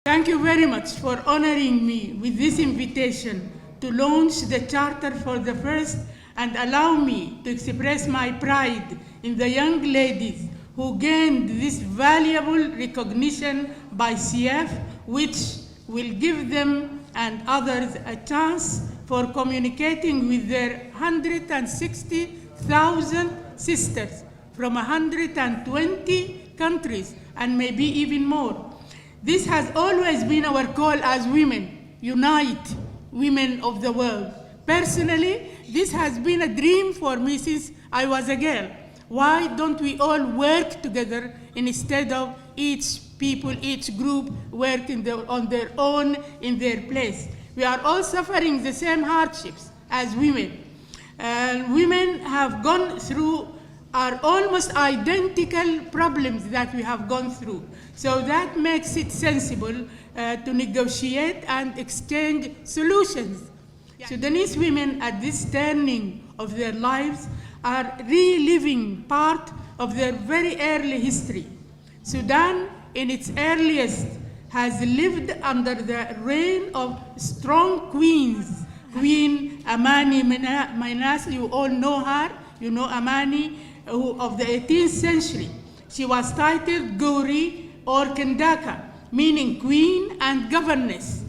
Thank you very much for honoring me with this invitation to launch the Charter for the first and allow me to express my pride in the young ladies who gained this valuable recognition by CF, which will give them and others a chance for communicating with their 160,000 sisters from 120 countries and maybe even more. This has always been our call as women, unite women of the world. Personally, this has been a dream for me since I was a girl. Why don't we all work together instead of each group working on their own in their place? We are all suffering the same hardships as women. Women have gone through are almost identical problems that we have gone through. So that makes it sensible to negotiate and exchange solutions. Sudanese women at this turning of their lives are reliving part of their very early history. Sudan, in its earliest, has lived under the reign of strong queens. Queen Amani Minas, you all know her, you know Amani, of the 18th century. She was titled Gori or Kendaka, meaning queen and governess.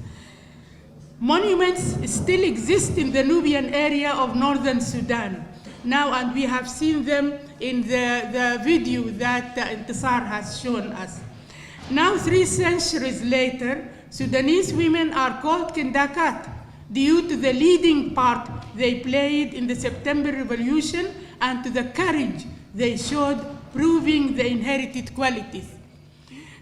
Monuments still exist in the Nubian area of northern Sudan now, and we have seen them in the video that Intisar has shown us. Now, 3 centuries later, Sudanese women are called Kendakat due to the leading part they played in the September Revolution and to the courage they showed, proving the inherited qualities.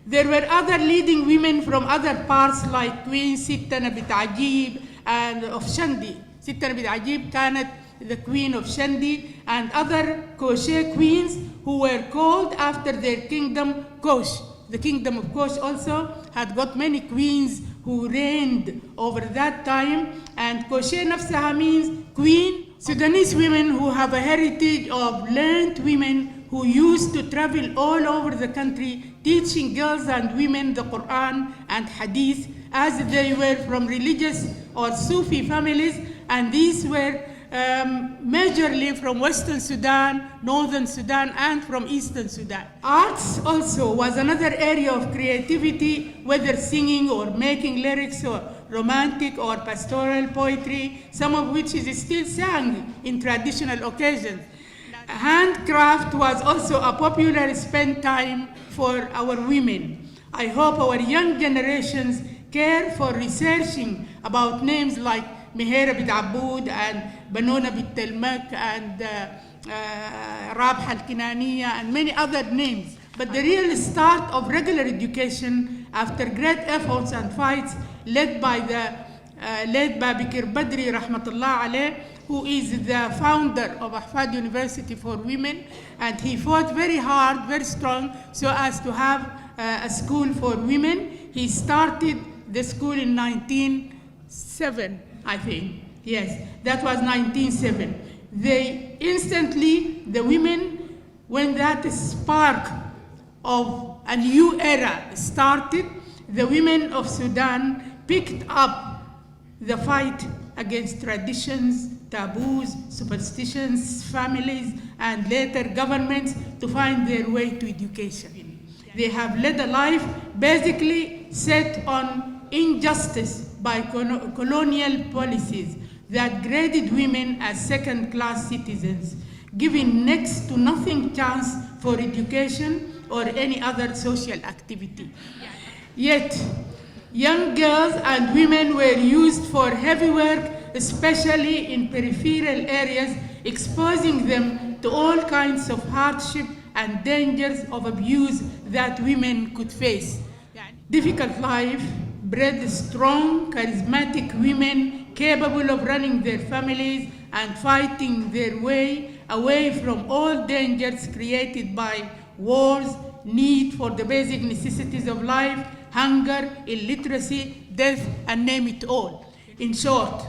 There were other leading women from other parts like Queen Sittana bint Ajib and of Shandi. Sittana bint Ajib كانت the queen of Shandi, and other Koshe queens who were called after their kingdom Kosh. The kingdom of Kosh also had got many queens who reigned over that time, and Koshe nafsaha means queen. Sudanese women who have a heritage of learned women who used to travel all over the country teaching girls and women the Quran and Hadith, as they were from religious or Sufi families, and these were majorly from Western Sudan, Northern Sudan, and from Eastern Sudan. Arts also was another area of creativity, whether singing or making lyrics or romantic or pastoral poetry, some of which is still sung in traditional occasions. Handcraft was also a popular spend time for our women. I hope our young generations care for researching about names like Mihera bint Aboud and Banona bint Telmak and Rabha al-Kinaniya and many other names. But the real start of regular education, after great efforts and fights led by Bikir Badri rahmatullah alayh, who is the founder of Ahfad University for Women, and he fought very hard, very strong, so as to have a school for women. He started the school in 1907, I think. Yes, that was 1907. They instantly, the women, when that spark of a new era started, the women of Sudan picked up the fight against traditions, taboos, superstitions, families, and later governments to find their way to education. They have led a life basically set on injustice by colonial policies that graded women as second-class citizens, giving next to nothing chance for education or any other social activity. Yet, young girls and women were used for heavy work, especially in peripheral areas, exposing them to all kinds of hardship and dangers of abuse that women could face. Difficult life bred strong, charismatic women capable of running their families and fighting their way away from all dangers created by wars, need for the basic necessities of life, hunger, illiteracy, death, and name it all. In short,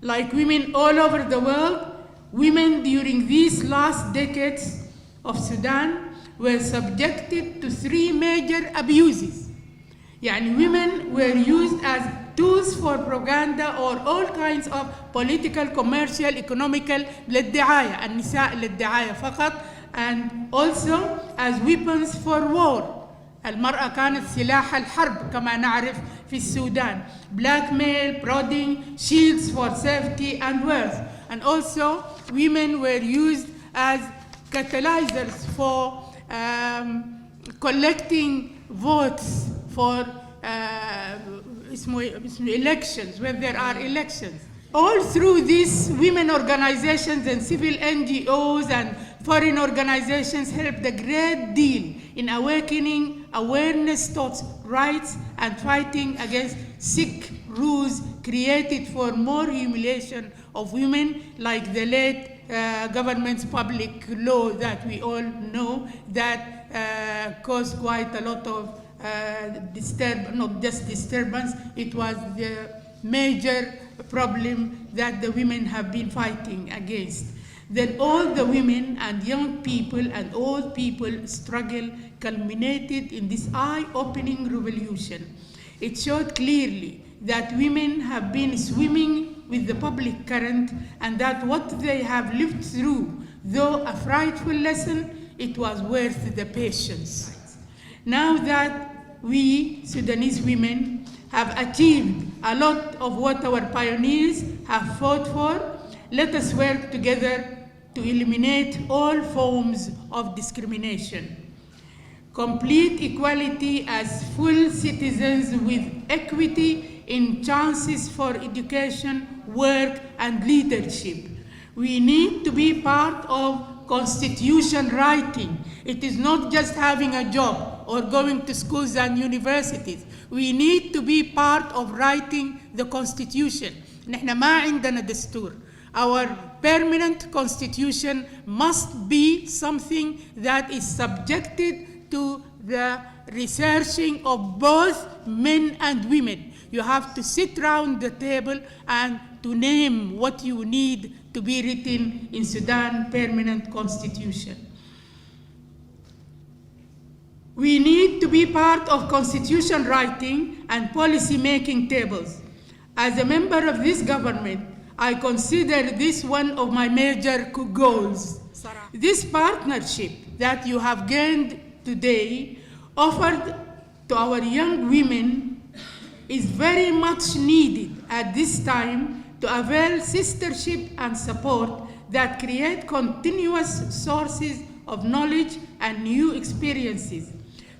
like women all over the world, women during these last decades of Sudan were subjected to 3 major abuses. يعني women were used as tools for propaganda or all kinds of political, commercial, economical للدعاية، النساء للدعاية فقط، and also as weapons for war. المرأة كانت سلاح الحرب كما نعرف في السودان. Blackmail, prodding, shields for safety and wealth. And also women were used as catalyzers for collecting votes for elections, when there are elections. All through these women organizations and civil NGOs and foreign organizations helped a great deal in awakening awareness towards rights and fighting against sick rules created for more humiliation of women, like the late government's public law that we all know that caused quite a lot of not just disturbance, it was the major problem that the women have been fighting against. Then all the women and young people and old people struggle culminated in this eye-opening revolution. It showed clearly that women have been swimming with the public current and that what they have lived through, though a frightful lesson, it was worth the patience. Now that we Sudanese women have achieved a lot of what our pioneers have fought for, let us work together to eliminate all forms of discrimination. Complete equality as full citizens with equity in chances for education, work, and leadership. We need to be part of constitution writing. It is not just having a job or going to schools and universities. We need to be part of writing the constitution. نحن ما عندنا دستور. Our permanent constitution must be something that is subjected to the researching of both men and women. You have to sit round the table and to name what you need to be written in Sudan permanent constitution. We need to be part of constitution writing and policy making tables. As a member of this government, I consider this one of my major goals. This partnership that you have gained today, offered to our young women, is very much needed at this time to avail sistership and support that create continuous sources of knowledge and new experiences.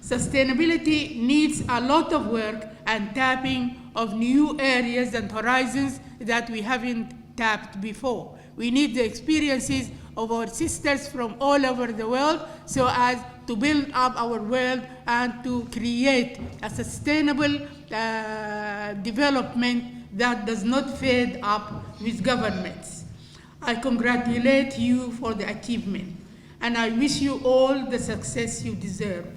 Sustainability needs a lot of work and tapping of new areas and horizons that we haven't tapped before. We need the experiences of our sisters from all over the world so as to build up our world and to create a sustainable development that does not fade up with governments. I congratulate you for the achievement, and I wish you all the success you deserve.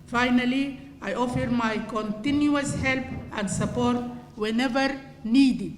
Finally, I offer my continuous help and support whenever needed.